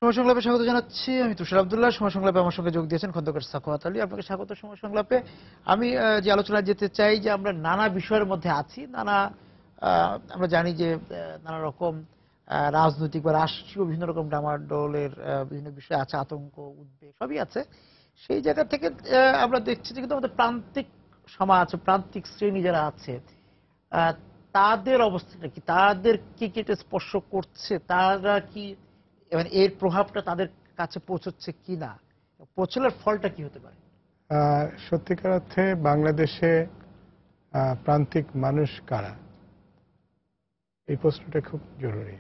সময় সংলাপে স্বাগত জানাচ্ছি। আমি তুষার আব্দুল্লাহ। সময় সংলাপে আমার সঙ্গে যোগ দিয়েছেন খন্দকার সাখাওয়াত আলী। আপনাকে স্বাগত সময় সংলাপে। আমি যে আলোচনায় যেতে চাই যে আমরা নানা বিষয়ের মধ্যে আছি, আমরা জানি যে নানা রকম রাজনৈতিক বা রাষ্ট্রীয় বিভিন্ন রকম ডামাডোলের বিভিন্ন বিষয় আছে, আতঙ্ক উদ্বেগ সবই আছে। সেই জায়গা থেকে আমরা দেখছি যে কিন্তু আমাদের প্রান্তিক সমাজ, প্রান্তিক শ্রেণী যারা আছে তাদের অবস্থাটা কি, তাদের কি কি এটা স্পর্শ করছে, তারা কি মানে এর প্রভাবটা তাদের কাছে পৌঁছচ্ছে কিনা, পৌঁছলের ফলটা কি হতে পারে? সত্যিকার অর্থে বাংলাদেশে প্রান্তিক মানুষ কারা, এই প্রশ্নটা খুব জরুরি।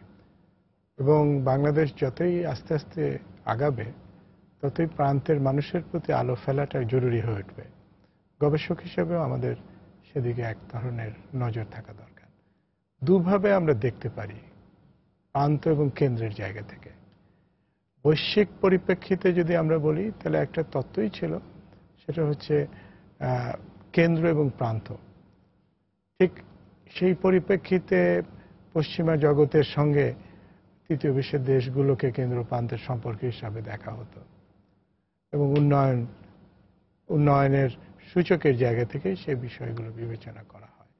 এবং বাংলাদেশ যতই আস্তে আস্তে আগাবে ততই প্রান্তের মানুষের প্রতি আলো ফেলাটা জরুরি হয়ে উঠবে। গবেষক হিসেবেও আমাদের সেদিকে এক ধরনের নজর থাকা দরকার। দুভাবে আমরা দেখতে পারি প্রান্ত এবং কেন্দ্রের জায়গা থেকে। বৈশ্বিক পরিপ্রেক্ষিতে যদি আমরা বলি তাহলে একটা তত্ত্বই ছিল, সেটা হচ্ছে কেন্দ্র এবং প্রান্ত। ঠিক সেই পরিপ্রেক্ষিতে পশ্চিমা জগতের সঙ্গে তৃতীয় বিশ্বের দেশগুলোকে কেন্দ্র প্রান্তের সম্পর্ক হিসাবে দেখা হতো এবং উন্নয়নের সূচকের জায়গা থেকে সেই বিষয়গুলো বিবেচনা করা হয়।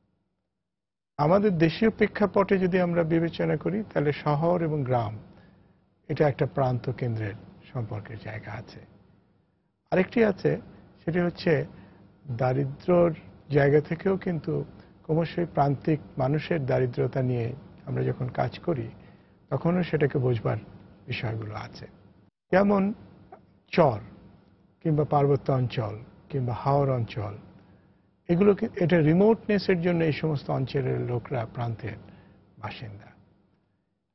আমাদের দেশীয় প্রেক্ষাপটে যদি আমরা বিবেচনা করি তাহলে শহর এবং গ্রাম এটা একটা প্রান্ত কেন্দ্রের সম্পর্কের জায়গা আছে। আরেকটি আছে, সেটি হচ্ছে দারিদ্র্যর জায়গা থেকেও কিন্তু ক্রমশই প্রান্তিক মানুষের দারিদ্রতা নিয়ে আমরা যখন কাজ করি তখনও সেটাকে বোঝবার বিষয়গুলো আছে। যেমন চর কিংবা পার্বত্য অঞ্চল কিংবা হাওর অঞ্চল, এটা রিমোটনেসের জন্য এই সমস্ত অঞ্চলের লোকরা প্রান্তের বাসিন্দা।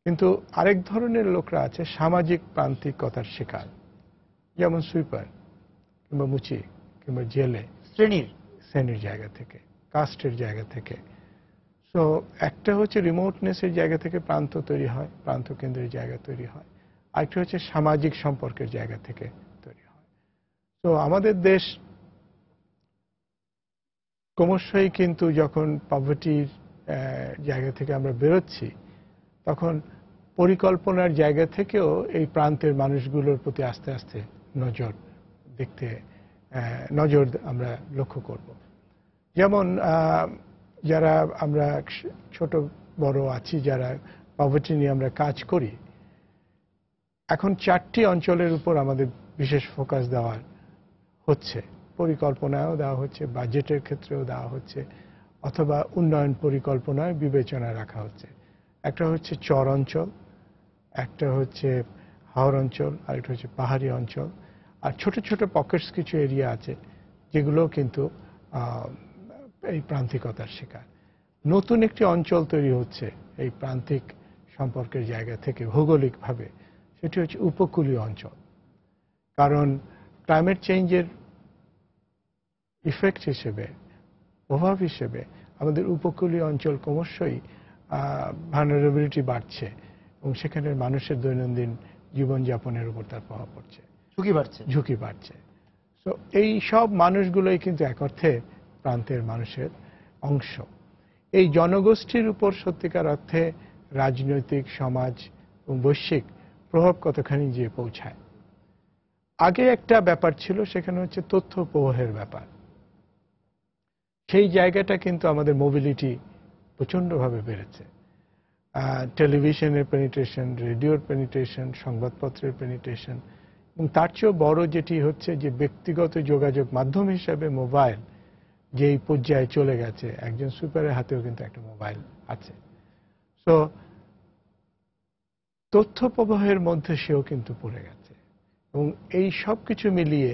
কিন্তু আরেক ধরনের লোকরা আছে সামাজিক প্রান্তিকতার শিকার, যেমন সুইপার কিংবা মুচি কিংবা জেলে, শ্রেণীর জায়গা থেকে, কাস্টের জায়গা থেকে। সো একটা হচ্ছে রিমোটনেসের জায়গা থেকে প্রান্ত তৈরি হয়, প্রান্ত কেন্দ্রের জায়গা তৈরি হয়। আরেকটা হচ্ছে সামাজিক সম্পর্কের জায়গা থেকে তৈরি হয়। তো আমাদের দেশ ক্রমশই কিন্তু যখন পভার্টির জায়গা থেকে আমরা বেরোচ্ছি তখন পরিকল্পনার জায়গা থেকেও এই প্রান্তের মানুষগুলোর প্রতি আস্তে আস্তে নজর আমরা লক্ষ্য করব। যেমন যারা আমরা ছোট বড় আছি, যারা পভার্টি নিয়ে আমরা কাজ করি, এখন 4টি অঞ্চলের উপর আমাদের বিশেষ ফোকাস দেওয়া হচ্ছে। পরিকল্পনায়ও দেওয়া হচ্ছে, বাজেটের ক্ষেত্রেও দেওয়া হচ্ছে, অথবা উন্নয়ন পরিকল্পনায় বিবেচনায় রাখা হচ্ছে। একটা হচ্ছে চর অঞ্চল, একটা হচ্ছে হাওর অঞ্চল, আরেকটা হচ্ছে পাহাড়ি অঞ্চল। আর ছোট ছোট পকেটস কিছু এরিয়া আছে যেগুলো কিন্তু এই প্রান্তিকতার শিকার। নতুন একটি অঞ্চল তৈরি হচ্ছে এই প্রান্তিক সম্পর্কের জায়গা থেকে ভৌগোলিকভাবে, সেটি হচ্ছে উপকূলীয় অঞ্চল। কারণ ক্লাইমেট চেঞ্জের ইফেক্ট হিসেবে, প্রভাব হিসেবে আমাদের উপকূলীয় অঞ্চল ক্রমশই ভালনারেবিলিটি বাড়ছে এবং সেখানে মানুষের দৈনন্দিন জীবনযাপনের উপর তার প্রভাব পড়ছে, ঝুঁকি বাড়ছে। তো এই সব মানুষগুলোই কিন্তু এক অর্থে প্রান্তের মানুষের অংশ। এই জনগোষ্ঠীর উপর সত্যিকার অর্থে রাজনৈতিক, সমাজ এবং বৈশ্বিক প্রভাব কতখানি যে পৌঁছায়। আগে একটা ব্যাপার ছিল, সেখানে হচ্ছে তথ্য প্রবাহের ব্যাপার। সেই জায়গাটা কিন্তু আমাদের মোবিলিটি প্রচণ্ডভাবে বেড়েছে। টেলিভিশনের পেনিট্রেশন, রেডিওর পেনিট্রেশন, সংবাদপত্রের পেনিট্রেশন, এবং তার চেয়েও বড় যেটি হচ্ছে যে ব্যক্তিগত যোগাযোগ মাধ্যম হিসাবে মোবাইল যেই পর্যায়ে চলে গেছে, একজন সুপারের হাতেও কিন্তু একটা মোবাইল আছে। সো তথ্য প্রবাহের মধ্যে সেও কিন্তু পড়ে গেছে এবং এই সব কিছু মিলিয়ে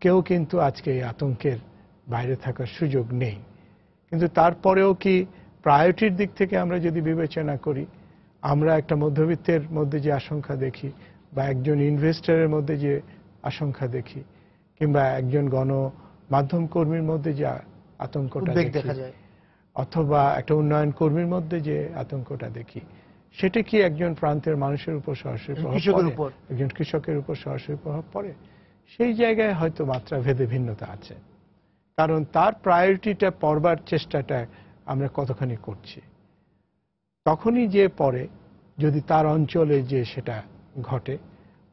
কেউ কিন্তু আজকে এই আতঙ্কের বাইরে থাকার সুযোগ নেই। কিন্তু তারপরেও কি প্রায়োরিটির দিক থেকে আমরা যদি বিবেচনা করি, আমরা একটা মধ্যবিত্তের মধ্যে যে আশঙ্কা দেখি, বা একজন ইনভেস্টরের মধ্যে যে আশঙ্কা দেখি, কিংবা একজন গণমাধ্যম কর্মীর মধ্যে যে আতঙ্কটা দেখি, অথবা একটা উন্নয়ন কর্মীর মধ্যে যে আতঙ্কটা দেখি, সেটা কি একজন প্রান্তের মানুষের উপর সরাসরি প্রভাব পড়ে, একজন কৃষকের উপর সরাসরি প্রভাব পড়ে? সেই জায়গায় হয়তো মাত্রা ভেদে ভিন্নতা আছে। কারণ তার প্রায়োরিটিটা পড়বার চেষ্টাটা আমরা কতখানি করছি। তখনই যে পড়ে যদি তার অঞ্চলে যে সেটা ঘটে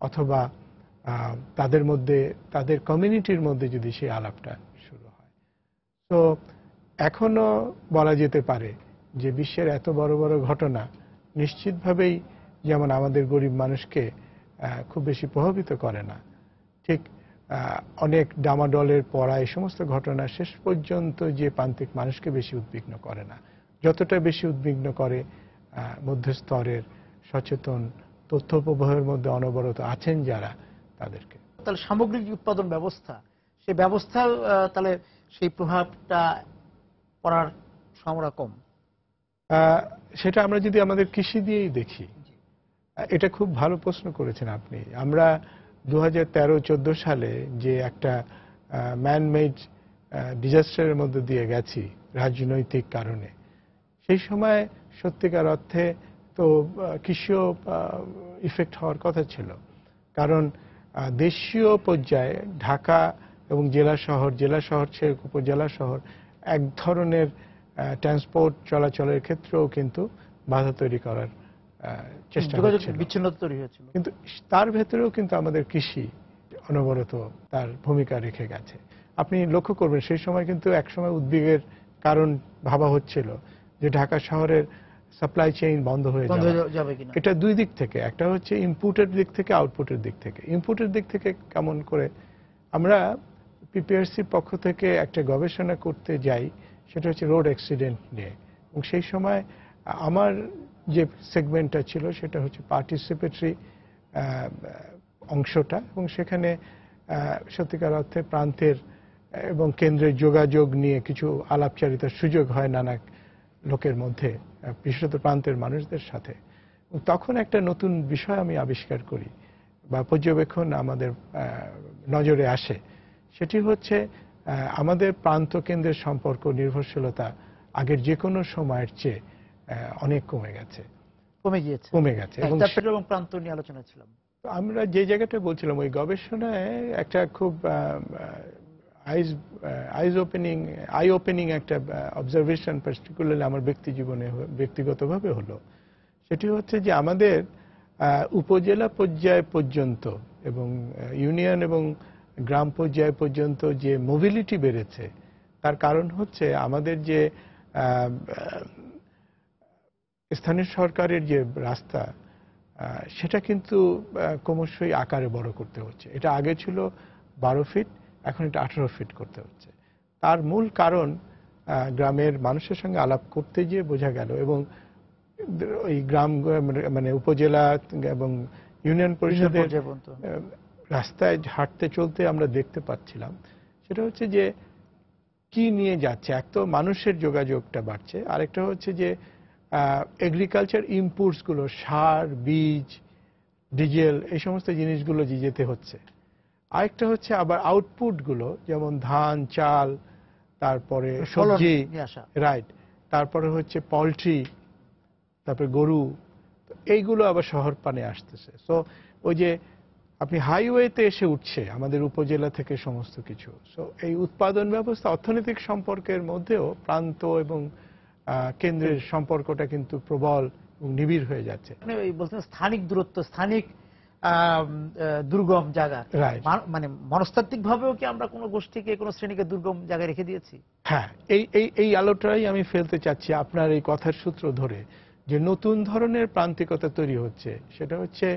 অথবা তাদের মধ্যে তাদের কমিউনিটির মধ্যে যদি সেই আলাপটা শুরু হয়। তো এখনো বলা যেতে পারে যে বিশ্বের এত বড় বড় ঘটনা নিশ্চিতভাবেই যেমন আমাদের গরিব মানুষকে খুব বেশি প্রভাবিত করে না, ঠিক অনেক ডামাডলের পড়া এই সমস্ত ঘটনা শেষ পর্যন্ত যে প্রান্তিক মানুষকে বেশি উদ্বিগ্ন করে না, যতটা বেশি উদ্বিগ্ন করে মধ্যস্তরের সচেতন তথ্য প্রবাহের মধ্যে অনবরত আছেন যারা তাদেরকে। তাহলে সামগ্রিক উৎপাদন ব্যবস্থা, সেই ব্যবস্থা তাহলে সেই প্রভাবটা পড়ার সম্ভাবনা কম। সেটা আমরা যদি আমাদের কৃষি দিয়েই দেখি, এটা খুব ভালো প্রশ্ন করেছেন আপনি। আমরা 2013-14 সালে যে একটা ম্যান-মেড ডিজাস্টারের মধ্যে দিয়ে গেছি রাজনৈতিক কারণে, সেই সময় সত্যিকার অর্থে তো কৃষিও ইফেক্ট হওয়ার কথা ছিল, কারণ দেশীয় পর্যায়ে ঢাকা এবং জেলা শহর ছেড়ে উপজেলা শহর এক ধরনের ট্রান্সপোর্ট চলাচলের ক্ষেত্রেও কিন্তু বাধা তৈরি করার চেষ্টা হচ্ছিল, বিচ্ছিন্নতা তৈরি হয়েছিল। কিন্তু তার ভেতরেও কিন্তু আমাদের কৃষি অনবরত তার ভূমিকা রেখে গেছে। আপনি লক্ষ্য করবেন সেই সময় কিন্তু একসময় উদ্বেগের কারণ ভাবা হচ্ছিল যে ঢাকা শহরের সাপ্লাই চেইন বন্ধ হয়ে যাবে কিনা। এটা দুই দিক থেকে, একটা হচ্ছে ইনপুটের দিক থেকে, আউটপুটের দিক থেকে। ইনপুটের দিক থেকে কেমন করে, আমরা পিপিআরসির পক্ষ থেকে একটা গবেষণা করতে যাই, সেটা হচ্ছে রোড অ্যাক্সিডেন্ট নিয়ে, এবং সেই সময় আমার যে সেগমেন্টটা ছিল সেটা হচ্ছে পার্টিসিপেটরি অংশটা, এবং সেখানে সত্যিকার অর্থে প্রান্তের এবং কেন্দ্রের যোগাযোগ নিয়ে কিছু আলাপচারিতার সুযোগ হয় নানা লোকের মধ্যে, বিশেষত প্রান্তের মানুষদের সাথে। তখন একটা নতুন বিষয় আমি আবিষ্কার করি বা পর্যবেক্ষণ আমাদের নজরে আসে, সেটি হচ্ছে আমাদের প্রান্ত কেন্দ্রের সম্পর্ক নির্ভরশীলতা আগের যে কোনো সময়ের চেয়ে অনেক কমে গেছে। এবং প্রান্ত নিয়ে আলোচনা ছিলাম আমরা যে জায়গাটা বলছিলাম, ওই গবেষণায় একটা খুব আই ওপেনিং একটা অবজারভেশন পার্টিকুলারলি আমার ব্যক্তিগতভাবে হলো। সেটি হচ্ছে যে আমাদের উপজেলা পর্যায় পর্যন্ত এবং ইউনিয়ন এবং গ্রাম পর্যায় পর্যন্ত যে মোবিলিটি বেড়েছে, তার কারণ হচ্ছে আমাদের যে স্থানীয় সরকারের যে রাস্তা, সেটা কিন্তু ক্রমশই আকারে বড় করতে হচ্ছে। এটা আগে ছিল 12 ফিট, এখন এটা 18 ফিট করতে হচ্ছে। তার মূল কারণ গ্রামের মানুষের সঙ্গে আলাপ করতে গিয়ে বোঝা গেল, এবং ওই গ্রাম মানে উপজেলা এবং ইউনিয়ন পরিষদের রাস্তায় হাঁটতে চলতে আমরা দেখতে পাচ্ছিলাম, সেটা হচ্ছে যে কি নিয়ে যাচ্ছে। এক তো মানুষের যোগাযোগটা বাড়ছে, আরেকটা হচ্ছে যে এগ্রিকালচার ইনপুটসগুলো, সার, বীজ, ডিজেল, এই সমস্ত জিনিসগুলো যে যেতে হচ্ছে। আরেকটা হচ্ছে আবার আউটপুটগুলো, যেমন ধান, চাল, তারপরে সবজি, রাইট, তারপরে হচ্ছে পোলট্রি, তারপরে গরু, এইগুলো আবার শহর পানে আসতেছে। সো ওই যে আপনি হাইওয়েতে এসে উঠছে আমাদের উপজেলা থেকে সমস্ত কিছু। সো এই উৎপাদন ব্যবস্থা, অর্থনৈতিক সম্পর্কের মধ্যেও প্রান্ত এবং কেন্দ্রের সম্পর্কটা কিন্তু প্রবল এবং নিবিড় হয়ে যাচ্ছে। বলছেন স্থানিক দূরত্ব, স্থানিক দুর্গম জায়গা, মানে মনস্তাত্ত্বিক ভাবেও কি আমরা কোনো গোষ্ঠীকে, কোনো শ্রেণীকে দুর্গম জায়গায় রেখে দিয়েছি? হ্যাঁ, এই আলোটাই আমি ফেলতে চাচ্ছি আপনার এই কথার সূত্র ধরে, যে নতুন ধরনের প্রান্তিকতা তৈরি হচ্ছে। সেটা হচ্ছে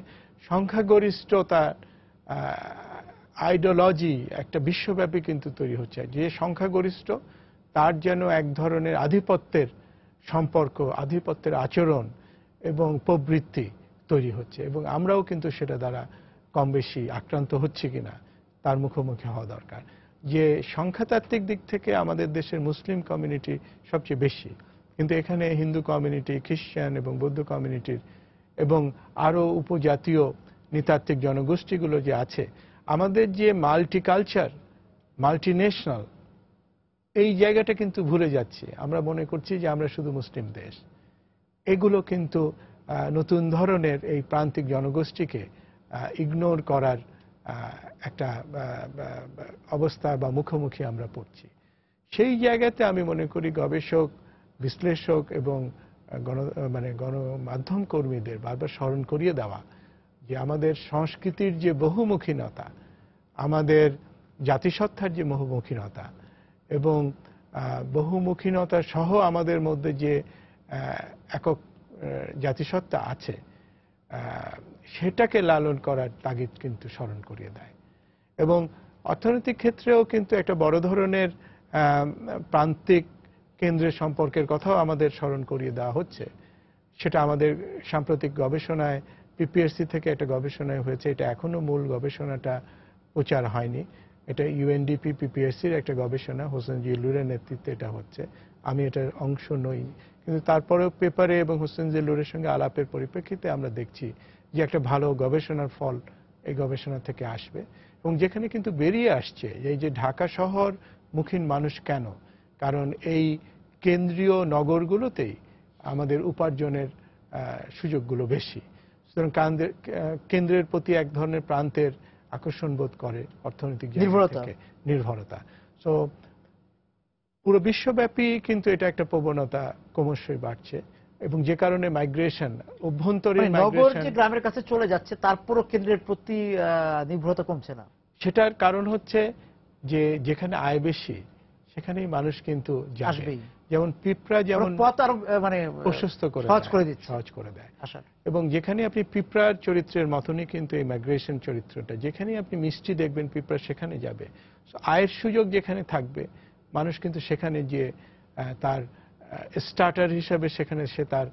সংখ্যাগরিষ্ঠতা আইডিওলজি একটা বিশ্বব্যাপী কিন্তু তৈরি হচ্ছে, যে সংখ্যাগরিষ্ঠ তার যেন এক ধরনের আধিপত্যের সম্পর্ক, আধিপত্যের আচরণ এবং প্রবৃত্তি তৈরি হচ্ছে, এবং আমরাও কিন্তু সেটা দ্বারা কম বেশি আক্রান্ত হচ্ছে কিনা তার মুখোমুখি হওয়া দরকার। যে সংখ্যাতাত্ত্বিক দিক থেকে আমাদের দেশের মুসলিম কমিউনিটি সবচেয়ে বেশি, কিন্তু এখানে হিন্দু কমিউনিটি, খ্রিস্টান এবং বৌদ্ধ কমিউনিটির এবং আরও উপজাতীয় নৃতাত্ত্বিক জনগোষ্ঠীগুলো যে আছে, আমাদের যে মাল্টিকালচার, মাল্টিনেশনাল, এই জায়গাটা কিন্তু ভুলে যাচ্ছি। আমরা মনে করছি যে আমরা শুধু মুসলিম দেশ। এগুলো কিন্তু নতুন ধরনের এই প্রান্তিক জনগোষ্ঠীকে ইগনোর করার একটা অবস্থা বা মুখোমুখি আমরা পড়ছি। সেই জায়গাতে আমি মনে করি গবেষক, বিশ্লেষক এবং গণমাধ্যম কর্মীদের বারবার স্মরণ করিয়ে দেওয়া যে আমাদের সংস্কৃতির যে বহুমুখীনতা, আমাদের জাতিসত্তার যে বহুমুখীনতা এবং বহুমুখীনতা সহ আমাদের মধ্যে যে একক জাতিসত্তা আছে, সেটাকে লালন করার তাগিদ কিন্তু স্মরণ করিয়ে দেয়। এবং অর্থনৈতিক ক্ষেত্রেও কিন্তু একটা বড় ধরনের প্রান্তিক কেন্দ্রের সম্পর্কের কথাও আমাদের স্মরণ করিয়ে দেওয়া হচ্ছে। সেটা আমাদের সাম্প্রতিক গবেষণায় পিপিএসসি থেকে একটা গবেষণায় হয়েছে। এটা এখনো মূল গবেষণাটা প্রচার হয়নি। এটা ইউএনডিপি পিপিএসসির একটা গবেষণা, হোসেন জিল্লুরের নেতৃত্বে এটা হচ্ছে। আমি এটার অংশ নই, কিন্তু তারপরেও পেপারে এবং হোসেন জিল্লুরের সঙ্গে আলাপের পরিপ্রেক্ষিতে আমরা দেখছি যে একটা ভালো গবেষণার ফল এই গবেষণা থেকে আসবে। এবং যেখানে কিন্তু বেরিয়ে আসছে এই যে ঢাকা শহর মুখীন মানুষ কেন, কারণ এই কেন্দ্রীয় নগরগুলোতেই আমাদের উপার্জনের সুযোগগুলো বেশি। সুতরাং কেন্দ্রের প্রতি এক ধরনের প্রান্তের আকর্ষণ বোধ করে অর্থনৈতিক নির্ভরতা। সো পুরো বিশ্বব্যাপী কিন্তু এটা একটা প্রবণতা ক্রমশই বাড়ছে, এবং যে কারণে মাইগ্রেশন, অভ্যন্তরীণ নগর যে গ্রামের কাছে চলে যাচ্ছে তারপরও কেন্দ্রের প্রতি নির্ভরতা কমছে না। সেটার কারণ হচ্ছে যে যেখানে আয় বেশি সেখানেই মানুষ কিন্তু যাবে। যেমন পিঁপড়া যেমন পথ আরো মানে প্রশস্ত করে সহজ করে দেয়, এবং যেখানে আপনি পিঁপড়ার চরিত্রের মতনই কিন্তু এই মাইগ্রেশন চরিত্রটা, যেখানে আপনি মিষ্টি দেখবেন পিঁপড়া সেখানে যাবে। আয়ের সুযোগ যেখানে থাকবে মানুষ কিন্তু সেখানে যে তার স্টার্টার হিসাবে সেখানে সে তার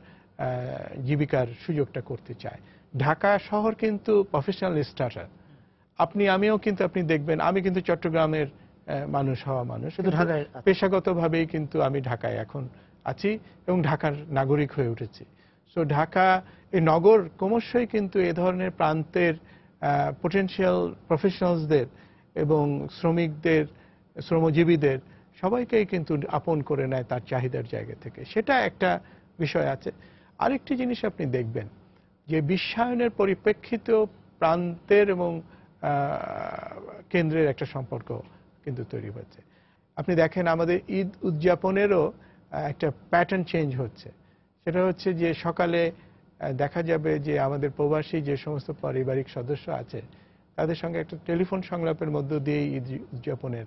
জীবিকার সুযোগটা করতে চায়। ঢাকা শহর কিন্তু প্রফেশনাল স্টার্টার। আমিও কিন্তু আপনি দেখবেন, আমি কিন্তু চট্টগ্রামের মানুষ হওয়া মানুষ, পেশাগতভাবেই কিন্তু আমি ঢাকায় এখন আছি এবং ঢাকার নাগরিক হয়ে উঠেছি। সো ঢাকা এই নগর ক্রমশই কিন্তু এ ধরনের প্রান্তের পোটেনশিয়াল প্রফেশনালসদের এবং শ্রমিকদের, শ্রমজীবীদের সবাইকেই কিন্তু আপন করে নেয় তার চাহিদার জায়গা থেকে। সেটা একটা বিষয় আছে। আরেকটি জিনিস আপনি দেখবেন যে বিশ্বায়নের পরিপ্রেক্ষিতেও প্রান্তের এবং কেন্দ্রের একটা সম্পর্ক কিন্তু তৈরি হচ্ছে। আপনি দেখেন আমাদের ঈদ উদযাপনেরও একটা প্যাটার্ন চেঞ্জ হচ্ছে। সেটা হচ্ছে যে সকালে দেখা যাবে যে আমাদের প্রবাসী যে সমস্ত পারিবারিক সদস্য আছে তাদের সঙ্গে একটা টেলিফোন সংলাপের মধ্য দিয়ে ঈদ উদযাপনের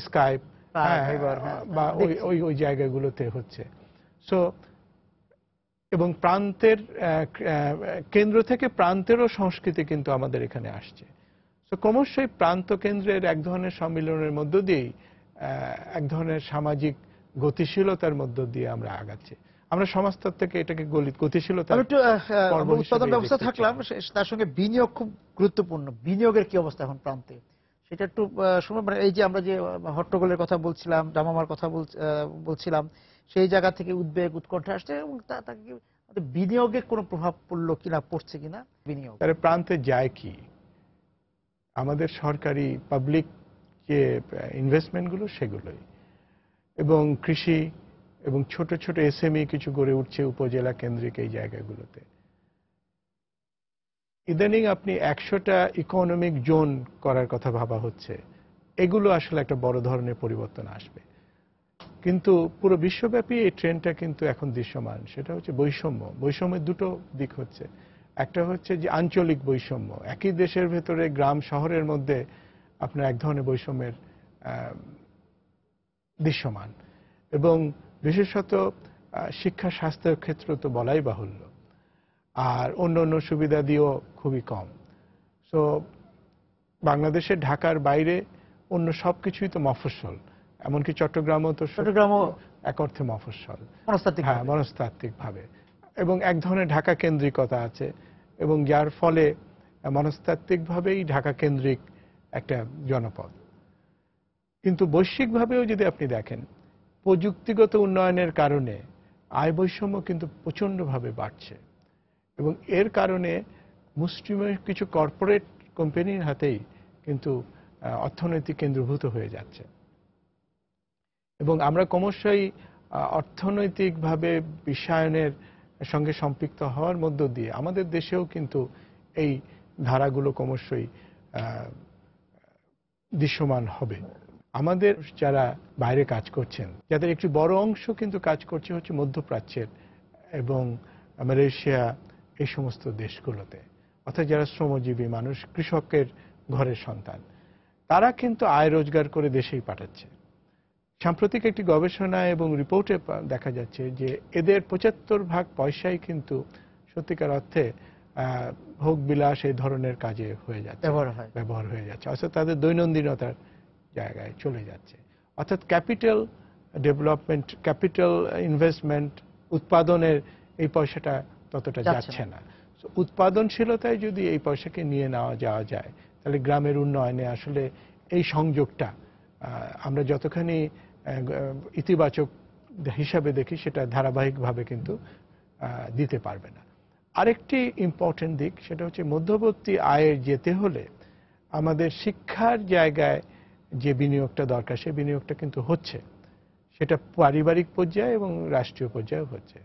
স্কাইপ বা ওই জায়গাগুলোতে হচ্ছে। সো এবং প্রান্তের কেন্দ্র থেকে প্রান্তেরও সংস্কৃতি কিন্তু আমাদের এখানে আসছে। তো ক্রমশই প্রান্ত কেন্দ্রের এক ধরনের সম্মিলনের মধ্য দিয়েই এক ধরনের সামাজিক গতিশীলতার মধ্য দিয়ে আমরা আগাচ্ছি। আমরা সমাজতত্ত্ব থেকে এটাকে গতিশীলতা উৎপাদন ব্যবস্থা থাকলাম, তার সঙ্গে বিনিয়োগ খুব গুরুত্বপূর্ণ। বিনিয়োগের কি অবস্থা এখন প্রান্তে সেটা একটু শুনুন। এই যে আমরা যে হট্টগোলের কথা বলছিলাম, জামামার কথা বলছিলাম, সেই জায়গা থেকে উদ্বেগ উৎকণ্ঠা আসছে, এবং তাকে বিনিয়োগে কোনো প্রভাব পড়লো কিনা, পড়ছে কিনা বিনিয়োগ? তাহলে প্রান্তে যায় কি? আমাদের সরকারি পাবলিক যে ইনভেস্টমেন্টগুলো সেগুলোই, এবং কৃষি এবং ছোট ছোট এসএমই কিছু গড়ে উঠছে উপজেলা কেন্দ্রিক এই জায়গাগুলোতে। ইদানিং আপনি 100টা ইকোনমিক জোন করার কথা ভাবা হচ্ছে। এগুলো আসলে একটা বড় ধরনের পরিবর্তন আসবে, কিন্তু পুরো বিশ্বব্যাপী এই ট্রেন্ডটা কিন্তু এখন দৃশ্যমান। সেটা হচ্ছে বৈষম্যের দুটো দিক হচ্ছে। একটা হচ্ছে যে আঞ্চলিক বৈষম্য, একই দেশের ভেতরে গ্রাম শহরের মধ্যে আপনার এক ধরনের বৈষম্যের দৃশ্যমান, এবং বিশেষত শিক্ষা স্বাস্থ্যের ক্ষেত্র তো বলাই বাহুল্য, আর অন্য অন্য সুবিধা দিয়েও খুবই কম। সো বাংলাদেশের ঢাকার বাইরে অন্য সবকিছুই তো মফস্বল, এমনকি চট্টগ্রামও এক অর্থে মফস্বল, হ্যাঁ, মনস্তাত্ত্বিকভাবে, এবং এক ধরনের ঢাকা কেন্দ্রিকতা আছে, এবং যার ফলে মনস্তাত্ত্বিকভাবেই ঢাকা কেন্দ্রিক একটা জনপদ। কিন্তু বৈশ্বিকভাবেও যদি আপনি দেখেন, প্রযুক্তিগত উন্নয়নের কারণে আয় বৈষম্য কিন্তু প্রচণ্ডভাবে বাড়ছে, এবং এর কারণে মুষ্টিমেয় কিছু কর্পোরেট কোম্পানির হাতেই কিন্তু অর্থনৈতিক কেন্দ্রভূত হয়ে যাচ্ছে। এবং আমরা ক্রমশই অর্থনৈতিকভাবে বিশ্বায়নের সঙ্গে সম্পৃক্ত হওয়ার মধ্য দিয়ে আমাদের দেশেও কিন্তু এই ধারাগুলো ক্রমশই দৃশ্যমান হবে। আমাদের যারা বাইরে কাজ করছেন, যাদের একটি বড় অংশ কিন্তু কাজ করছে হচ্ছে মধ্যপ্রাচ্যের এবং মালয়েশিয়া, এই সমস্ত দেশগুলোতে। অর্থাৎ যারা শ্রমজীবী মানুষ, কৃষকের ঘরের সন্তান, তারা কিন্তু আয় রোজগার করে দেশেই পাঠাচ্ছে। সাম্প্রতিক একটি গবেষণা এবং রিপোর্টে দেখা যাচ্ছে যে এদের ৭৫% পয়সাই কিন্তু সত্যিকার অর্থে ভোগ বিলাস এই ধরনের কাজে হয়ে যাচ্ছে, ব্যবহার হয়ে যাচ্ছে, অর্থাৎ তাদের দৈনন্দিনতার জায়গায় চলে যাচ্ছে। অর্থাৎ ক্যাপিটাল ডেভেলপমেন্ট, ক্যাপিটাল ইনভেস্টমেন্ট, উৎপাদনের এই পয়সাটা ততটা যাচ্ছে না। উৎপাদনশীলতায় যদি এই পয়সাকে নিয়ে যাওয়া যায়, তাহলে গ্রামের উন্নয়নে আসলে এই সংযোগটা আমরা যতখানি ইতিবাচক হিসাবে দেখি, সেটা ধারাবাহিকভাবে কিন্তু দিতে পারবে না। আরেকটি ইম্পর্টেন্ট দিক, সেটা হচ্ছে মধ্যবর্তী আয়ে যেতে হলে আমাদের শিক্ষার জায়গায় যে বিনিয়োগটা দরকার, সেই বিনিয়োগটা কিন্তু হচ্ছে, সেটা পারিবারিক পর্যায়ে এবং রাষ্ট্রীয় পর্যায়েও হচ্ছে।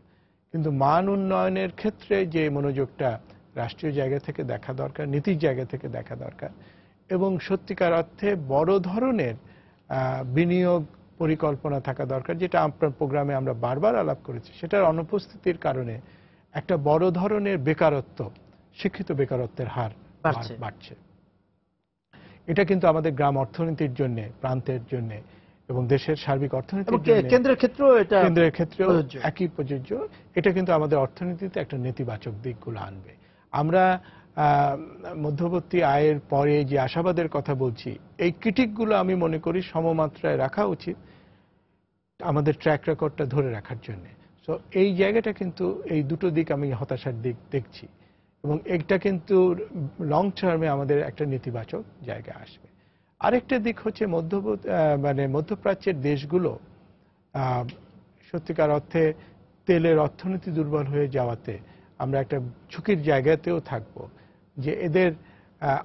কিন্তু মান উন্নয়নের ক্ষেত্রে যে মনোযোগটা রাষ্ট্রীয় জায়গা থেকে দেখা দরকার, নীতির জায়গা থেকে দেখা দরকার, এবং সত্যিকার অর্থে বড় ধরনের বিনিয়োগ পরিকল্পনা থাকা দরকার, যেটা আপনার প্রোগ্রামে আমরা বারবার আলাপ করেছি, সেটার অনুপস্থিতির কারণে একটা বড় ধরনের বেকারত্ব, শিক্ষিত বেকারত্বের হার বাড়ছে। এটা কিন্তু আমাদের গ্রাম অর্থনীতির জন্য, প্রান্তের জন্য এবং দেশের সার্বিক অর্থনীতির জন্য, কেন্দ্রের ক্ষেত্রেও একই প্রযোজ্য। এটা কিন্তু আমাদের অর্থনীতিতে একটা নেতিবাচক দিকগুলো আনবে। আমরা মধ্যবর্তী আয়ের পরে যে আশাবাদের কথা বলছি, এই ক্রিটিকগুলো আমি মনে করি সমমাত্রায় রাখা উচিত আমাদের ট্র্যাক রেকর্ডটা ধরে রাখার জন্য। সো এই জায়গাটা কিন্তু, এই দুটো দিক আমি হতাশার দিক দেখছি, এবং এটা কিন্তু লং টার্মে আমাদের একটা নেতিবাচক জায়গায় আসবে। আরেকটা দিক হচ্ছে মধ্যপ্রাচ্যের দেশগুলো সত্যিকার অর্থে তেলের অর্থনীতি দুর্বল হয়ে যাওয়াতে আমরা একটা ঝুঁকির জায়গাতেও থাকব, যে এদের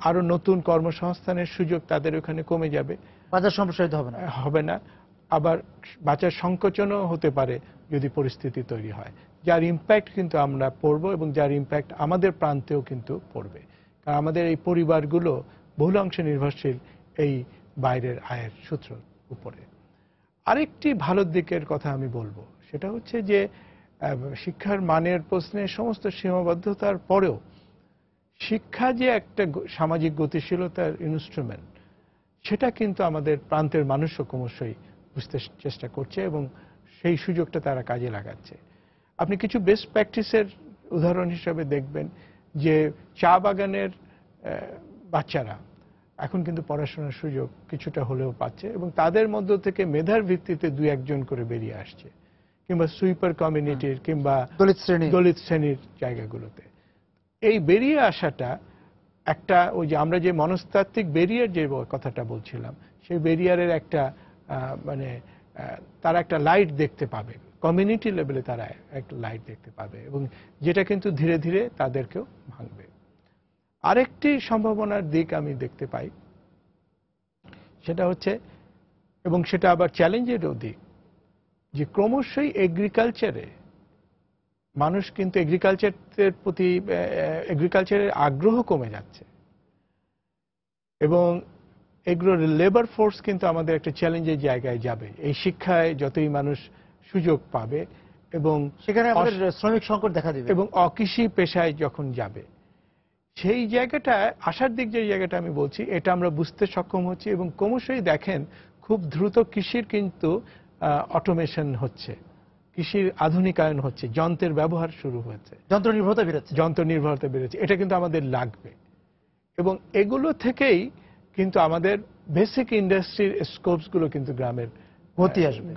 আরো নতুন কর্মসংস্থানের সুযোগ তাদের ওখানে কমে যাবে, বাজার সম্প্রসারিত হবে না, আবার বাজার সংকোচনও হতে পারে যদি পরিস্থিতি তৈরি হয়, যার ইম্প্যাক্ট কিন্তু আমরা পড়ব, এবং যার ইম্প্যাক্ট আমাদের প্রান্তেও কিন্তু পড়বে। কারণ আমাদের এই পরিবারগুলো বহুল অংশে নির্ভরশীল এই বাইরের আয়ের সূত্র উপরে। আরেকটি ভালো দিকের কথা আমি বলবো, সেটা হচ্ছে যে শিক্ষার মানের প্রশ্নে সমস্ত সীমাবদ্ধতার পরেও শিক্ষা যে একটা সামাজিক গতিশীলতার ইনস্ট্রুমেন্ট, সেটা কিন্তু আমাদের প্রান্তের মানুষও ক্রমশই বুঝতে চেষ্টা করছে, এবং সেই সুযোগটা তারা কাজে লাগাচ্ছে। আপনি কিছু বেস্ট প্র্যাকটিসের উদাহরণ হিসেবে দেখবেন যে চা বাগানের বাচ্চারা এখন কিন্তু পড়াশোনার সুযোগ কিছুটা হলেও পাচ্ছে, এবং তাদের মধ্য থেকে মেধার ভিত্তিতে ২-১ জন করে বেরিয়ে আসছে, কিংবা সুইপার কমিউনিটির কিংবা দলিত শ্রেণীর জায়গাগুলোতে। এই বেরিয়ে আসাটা একটা, ওই যে আমরা যে মনস্তাত্ত্বিক ব্যারিয়ার যে কথাটা বলছিলাম, সেই ব্যারিয়ারের একটা তারা একটা লাইট দেখতে পাবে, কমিউনিটি লেভেলে তারা একটা লাইট দেখতে পাবে, এবং যেটা কিন্তু ধীরে ধীরে তাদেরকেও ভাঙবে। আরেকটি সম্ভাবনার দিক আমি দেখতে পাই, সেটা হচ্ছে, এবং সেটা আবার চ্যালেঞ্জেরও দিক, যে ক্রমশই এগ্রিকালচারে মানুষ কিন্তু এগ্রিকালচারের আগ্রহ কমে যাচ্ছে, এবং এগুলোর লেবার ফোর্স কিন্তু আমাদের একটা চ্যালেঞ্জের জায়গায় যাবে। এই শিক্ষায় যতই মানুষ সুযোগ পাবে, এবং সেখানে আমাদের শ্রমিক সংকট দেখা দেবে, এবং অকৃষি পেশায় যখন যাবে, সেই জায়গাটা আসার দিক, যে জায়গাটা আমি বলছি, এটা আমরা বুঝতে সক্ষম হচ্ছি, এবং ক্রমশই দেখেন খুব দ্রুত কৃষির কিন্তু অটোমেশন হচ্ছে, কৃষির আধুনিকায়ন হচ্ছে, যন্ত্রের ব্যবহার শুরু হয়েছে, যন্ত্র নির্ভরতা বেড়েছে। এটা কিন্তু আমাদের লাগবে, এবং এগুলো থেকেই কিন্তু আমাদের বেসিক ইন্ডাস্ট্রির স্কোপসগুলো কিন্তু গ্রামের গতি আসবে,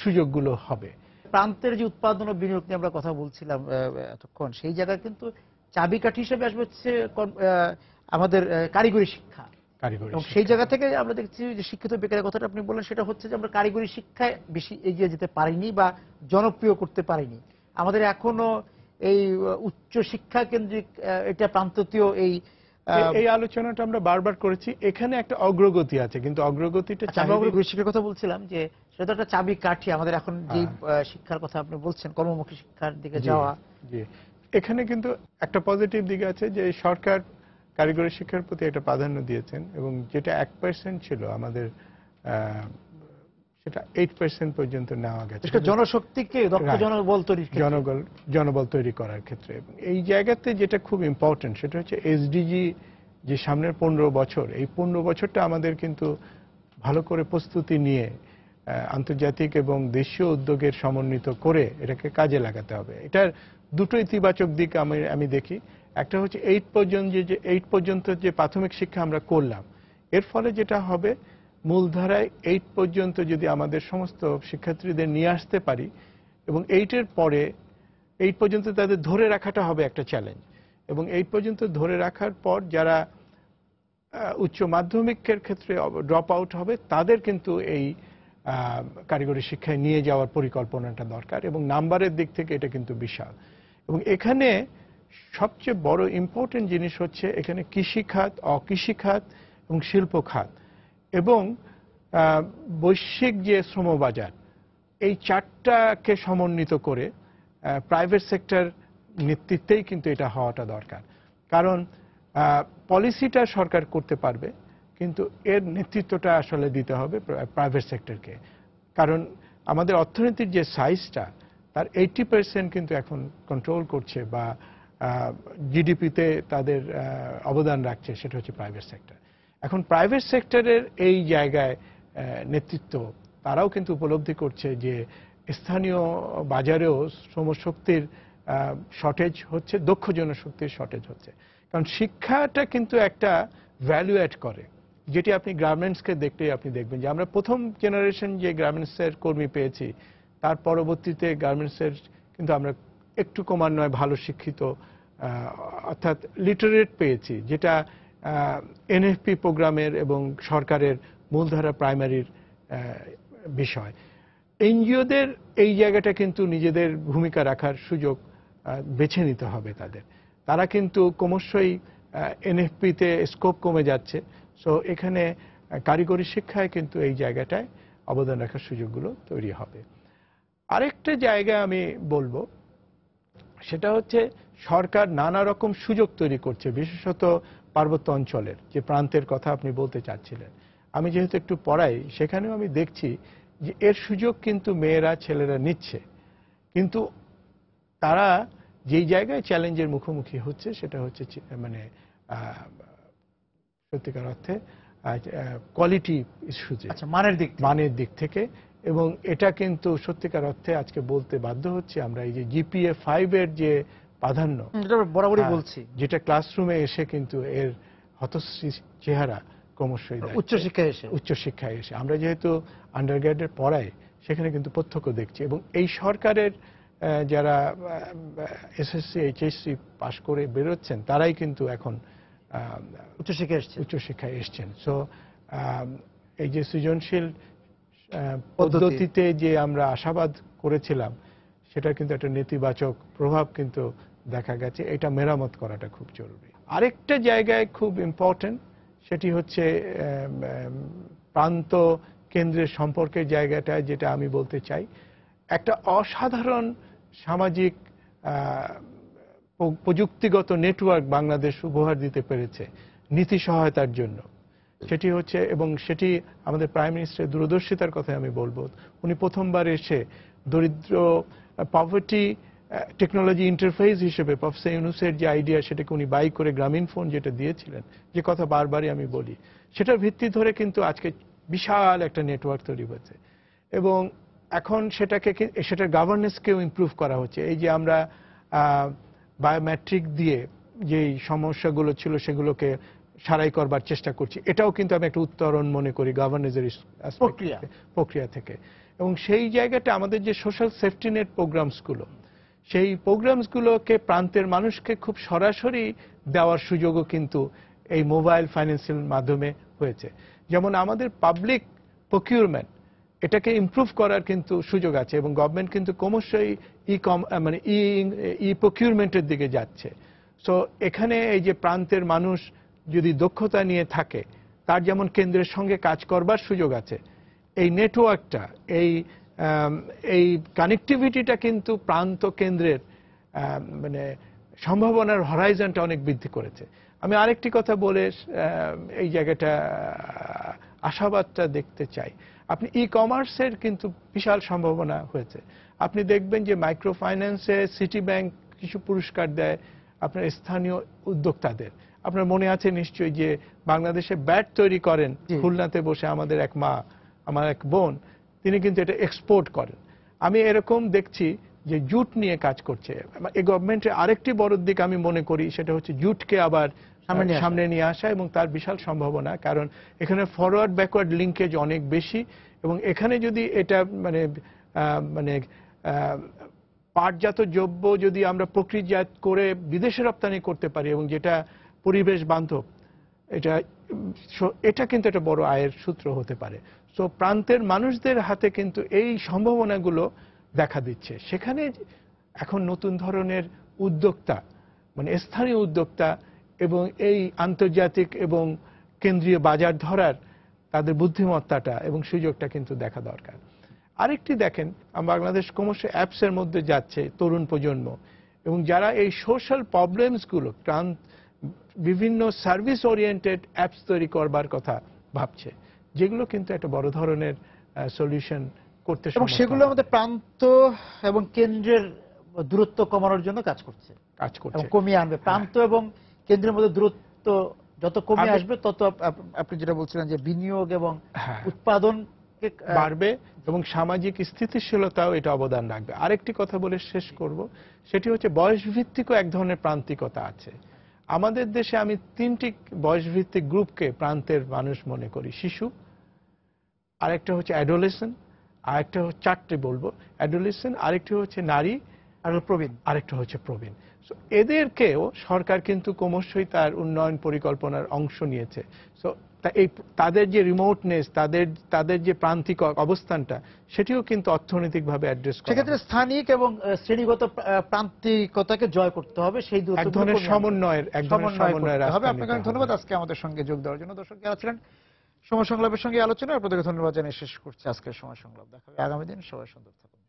সুযোগগুলো হবে। প্রান্তের যে উৎপাদন ও বিনিয়োগ নিয়ে আমরা কথা বলছিলাম এতক্ষণ, সেই জায়গায় কিন্তু চাবিকাঠি হিসেবে আসবে হচ্ছে আমাদের কারিগরি শিক্ষা। সেই জায়গা থেকে আমরা দেখছি যে শিক্ষিত বেকারের কথাটা আপনি বললেন, সেটা হচ্ছে যে আমরা কারিগরি শিক্ষায় বেশি এগিয়ে যেতে পারিনি বা জনপ্রিয় করতে পারিনি। আমাদের এখনো এই উচ্চ শিক্ষা কেন্দ্রিক এটা প্রান্ততীয় এই আলোচনাটা আমরা বারবার করেছি, এখানে একটা অগ্রগতি আছে, কিন্তু অগ্রগতিটা, অগ্রগতি শিক্ষার কথা বলছিলাম, যে সেটা একটা চাবিকাঠি আমাদের এখন যে শিক্ষার কথা আপনি বলছেন, কর্মমুখী শিক্ষার দিকে যাওয়া। জি, এখানে কিন্তু একটা পজিটিভ দিক আছে, যে সরকার কারিগরি শিক্ষার প্রতি একটা প্রাধান্য দিয়েছেন, এবং যেটা 1% ছিল আমাদের সেটা 8% পর্যন্ত নেওয়া গেছে। জনশক্তিকে দক্ষ জনবল তৈরি জনবল তৈরি করার ক্ষেত্রে। এই জায়গাতে যেটা খুব ইম্পর্টেন্ট সেটা হচ্ছে এসডিজি যে সামনের 15 বছর, এই 15 বছরটা আমাদের কিন্তু ভালো করে প্রস্তুতি নিয়ে আন্তর্জাতিক এবং দেশীয় উদ্যোগের সমন্বিত করে এটাকে কাজে লাগাতে হবে। এটার দুটো ইতিবাচক দিক আমি দেখি। একটা হচ্ছে 8 পর্যন্ত যে প্রাথমিক শিক্ষা আমরা করলাম, এর ফলে যেটা হবে মূলধারায় 8 পর্যন্ত যদি আমাদের সমস্ত শিক্ষার্থীদের নিয়ে আসতে পারি এবং 8-এর পরে 8 পর্যন্ত তাদের ধরে রাখাটা হবে একটা চ্যালেঞ্জ, এবং 8 পর্যন্ত ধরে রাখার পর যারা উচ্চ মাধ্যমিকের ক্ষেত্রে ড্রপ আউট হবে তাদের কিন্তু এই কারিগরি শিক্ষায় নিয়ে যাওয়ার পরিকল্পনাটা দরকার, এবং নাম্বারের দিক থেকে এটা কিন্তু বিশাল। এবং এখানে সবচেয়ে বড় ইম্পর্টেন্ট জিনিস হচ্ছে এখানে কৃষিখাত, অকৃষিখাত এবং শিল্প খাত এবং বৈশ্বিক যে শ্রমবাজার, এই চারটাকে সমন্বিত করে প্রাইভেট সেক্টর নেতৃত্বেই কিন্তু এটা হওয়াটা দরকার। কারণ পলিসিটা সরকার করতে পারবে, কিন্তু এর নেতৃত্বটা আসলে দিতে হবে প্রাইভেট সেক্টরকে। কারণ আমাদের অর্থনীতির যে সাইজটা, তার 80% কিন্তু এখন কন্ট্রোল করছে বা জিডিপিতে তাদের অবদান রাখছে, সেটা হচ্ছে প্রাইভেট সেক্টর। এখন প্রাইভেট সেক্টরের এই জায়গায় নেতৃত্ব তারাও কিন্তু উপলব্ধি করছে যে স্থানীয় বাজারেও শ্রমশক্তির শর্টেজ হচ্ছে, দক্ষ জনশক্তির শর্টেজ হচ্ছে। কারণ শিক্ষাটা কিন্তু একটা ভ্যালু অ্যাড করে, যেটি আপনি গার্মেন্টসকে দেখলেই আপনি দেখবেন যে আমরা প্রথম জেনারেশন যে গার্মেন্টসের কর্মী পেয়েছি, তার পরবর্তীতে গার্মেন্টসের কিন্তু আমরা একটু ক্রমান্বয়ে ভালো শিক্ষিত অর্থাৎ লিটারেট পেয়েছি, যেটা এনএফপি প্রোগ্রামের এবং সরকারের মূলধারা প্রাইমারির বিষয়। এনজিওদের এই জায়গাটা কিন্তু নিজেদের ভূমিকা রাখার সুযোগ বেছে নিতে হবে তাদের। তারা কিন্তু ক্রমশই এনএফপিতে স্কোপ কমে যাচ্ছে। সো এখানে কারিগরি শিক্ষায় কিন্তু এই জায়গাটায় অবদান রাখার সুযোগগুলো তৈরি হবে। আরেকটা জায়গা আমি বলবো, সেটা হচ্ছে সরকার নানা রকম সুযোগ তৈরি করছে, বিশেষত পার্বত্য অঞ্চলের যে প্রান্তের কথা আপনি বলতে চাচ্ছিলেন। আমি যেহেতু একটু পড়াই, সেখানেও আমি দেখছি যে এর সুযোগ কিন্তু মেয়েরা ছেলেরা নিচ্ছে, কিন্তু তারা যেই জায়গায় চ্যালেঞ্জের মুখোমুখি হচ্ছে সেটা হচ্ছে মানে সত্যিকার অর্থে কোয়ালিটি ইস্যুতে, মানের দিক থেকে। এবং এটা কিন্তু সত্যিকার অর্থে আজকে বলতে বাধ্য হচ্ছে আমরা, এই যে GPA 5-এর যে প্রাধান্য বরাবরই বলছি, যেটা ক্লাসরুমে এসে কিন্তু এর হতশ্রী চেহারা ক্রমশই উচ্চশিক্ষায় এসে আমরা যেহেতু আন্ডারগ্রেডের পড়াই, সেখানে কিন্তু প্রত্যক্ষ দেখছি। এবং এই সরকারের যারা SSC HSC পাশ করে বেরোচ্ছেন, তারাই কিন্তু এখন উচ্চশিক্ষায় এসছেন। সো এই যে সৃজনশীল পদ্ধতিতে যে আমরা আশাবাদ করেছিলাম, সেটা কিন্তু একটা নেতিবাচক প্রভাব কিন্তু দেখা গেছে। এটা মেরামত করাটা খুব জরুরি। আরেকটা জায়গায় খুব ইম্পর্টেন্ট, সেটি হচ্ছে প্রান্ত কেন্দ্রের সম্পর্কের জায়গাটা, যেটা আমি বলতে চাই একটা অসাধারণ সামাজিক প্রযুক্তিগত নেটওয়ার্ক বাংলাদেশ উপহার দিতে পেরেছে নীতি সহায়তার জন্য। সেটি হচ্ছে, এবং সেটি আমাদের প্রাইম মিনিস্টারের দূরদর্শিতার কথা আমি বলবো। উনি প্রথমবার এসে দরিদ্র পভার্টি টেকনোলজি ইন্টারফেস হিসেবে প্রফেসর ইউনূসের যে আইডিয়া, সেটাকে উনি বাই করে গ্রামীণ ফোন যেটা দিয়েছিলেন, যে কথা বারবারই আমি বলি, সেটার ভিত্তি ধরে কিন্তু আজকে বিশাল একটা নেটওয়ার্ক তৈরি হয়েছে। এবং এখন সেটার গভর্নেন্সকেও ইমপ্রুভ করা হচ্ছে। এই যে আমরা বায়োমেট্রিক দিয়ে যেই সমস্যাগুলো ছিল সেগুলোকে সারাই করবার চেষ্টা করছি, এটাও কিন্তু আমি একটা উত্তরণ মনে করি গভর্নেন্সের প্রক্রিয়া থেকে। এবং সেই জায়গাটা আমাদের যে সোশ্যাল সেফটি নেট প্রোগ্রামসগুলো, সেই প্রোগ্রামসগুলোকে প্রান্তের মানুষকে খুব সরাসরি দেওয়ার সুযোগও কিন্তু এই মোবাইল ফাইন্যান্সিয়াল মাধ্যমে হয়েছে। যেমন আমাদের পাবলিক প্রকিউরমেন্ট, এটাকে ইমপ্রুভ করার কিন্তু সুযোগ আছে, এবং গভর্নমেন্ট কিন্তু ক্রমশই ই প্রকিউরমেন্টের দিকে যাচ্ছে। সো এখানে এই যে প্রান্তের মানুষ যদি দক্ষতা নিয়ে থাকে, তার যেমন কেন্দ্রের সঙ্গে কাজ করবার সুযোগ আছে, এই নেটওয়ার্কটা, এই কানেক্টিভিটিটা কিন্তু প্রান্ত কেন্দ্রের মানে সম্ভাবনার হরাইজনটা অনেক বৃদ্ধি করেছে। আমি আরেকটি কথা বলে এই জায়গাটা আশাবাদটা দেখতে চাই। আপনি ই কমার্সের কিন্তু বিশাল সম্ভাবনা হয়েছে। আপনি দেখবেন যে মাইক্রো ফাইন্যান্সে সিটি ব্যাংক কিছু পুরস্কার দেয় আপনার স্থানীয় উদ্যোক্তাদের। আপনার মনে আছে নিশ্চয়ই যে বাংলাদেশে ব্যাট তৈরি করেন খুলনাতে বসে আমাদের এক মা, আমার এক বোন, তিনি কিন্তু এটা এক্সপোর্ট করেন। আমি এরকম দেখছি যে জুট নিয়ে কাজ করছে এই গভর্নমেন্টের। আরেকটি বড় দিক আমি মনে করি সেটা হচ্ছে জুটকে আবার সামনে নিয়ে আসা, এবং তার বিশাল সম্ভাবনা, কারণ এখানে ফরওয়ার্ড ব্যাকওয়ার্ড লিঙ্কেজ অনেক বেশি, এবং এখানে যদি এটা মানে পাটজাত দ্রব্য যদি আমরা প্রক্রিয়াজাত করে বিদেশে রপ্তানি করতে পারি এবং যেটা পরিবেশ বান্ধব, এটা কিন্তু একটা বড় আয়ের সূত্র হতে পারে। সো প্রান্তের মানুষদের হাতে কিন্তু এই সম্ভাবনাগুলো দেখা দিচ্ছে। সেখানে এখন নতুন ধরনের উদ্যোক্তা, মানে স্থানীয় উদ্যোক্তা এবং এই আন্তর্জাতিক এবং কেন্দ্রীয় বাজার ধরার তাদের বুদ্ধিমত্তাটা এবং সুযোগটা কিন্তু দেখা দরকার। আরেকটি দেখেন, বাংলাদেশ ক্রমশ অ্যাপসের মধ্যে যাচ্ছে তরুণ প্রজন্ম, এবং যারা এই সোশ্যাল প্রবলেমসগুলো বিভিন্ন সার্ভিস ওরিয়েন্টেড অ্যাপস তৈরি করবার কথা ভাবছে, যেগুলো কিন্তু একটা বড় ধরনের সলিউশন করতে, এবং সেগুলো আমাদের প্রান্ত এবং কেন্দ্রের দূরত্ব কমানোর জন্য কাজ করছে এবং কমিয়ে আনবে। প্রান্ত এবং কেন্দ্রের মধ্যে দূরত্ব যত কমে আসবে তত আপনি যেটা বলছিলেন যে বিনিয়োগ এবং উৎপাদন বাড়বে এবং সামাজিক স্থিতিশীলতাও এটা অবদান রাখবে। আরেকটি কথা বলে শেষ করব, সেটি হচ্ছে বয়সভিত্তিকও এক ধরনের প্রান্তিকতা আছে আমাদের দেশে। আমি তিনটি বয়সভিত্তিক গ্রুপকে প্রান্তের মানুষ মনে করি। শিশু, আরেকটা হচ্ছে অ্যাডোলেসেন্ট, আরেকটা হচ্ছে চারটে বলবো, অ্যাডোলেসেন্ট, আরেকটি হচ্ছে নারী, আর প্রবীণ, আরেকটা হচ্ছে প্রবীণ। এদেরকেও সরকার কিন্তু ক্রমশই তার উন্নয়ন পরিকল্পনার অংশ নিয়েছে। সো তাদের যে রিমোটনেস, তাদের যে প্রান্তিক অবস্থানটা, সেটিও কিন্তু অর্থনৈতিকভাবে অ্যাড্রেস করা। সেক্ষেত্রে স্থানিক এবং শ্রেণীগত প্রান্তিকতাকে জয় করতে হবে, সেই এক ধরনের সমন্বয়ের হবে। আপনাকে অনেক ধন্যবাদ আজকে আমাদের সঙ্গে যোগ দেওয়ার জন্য। দর্শক যারা ছিলেন সময় সংলাপের সঙ্গে আলোচনা, আপনাদেরকে ধন্যবাদ জানিয়ে শেষ করছি আজকের সময় সংলাপ। দেখা হবে আগামী দিন। সবাই সুন্দর থাকুন।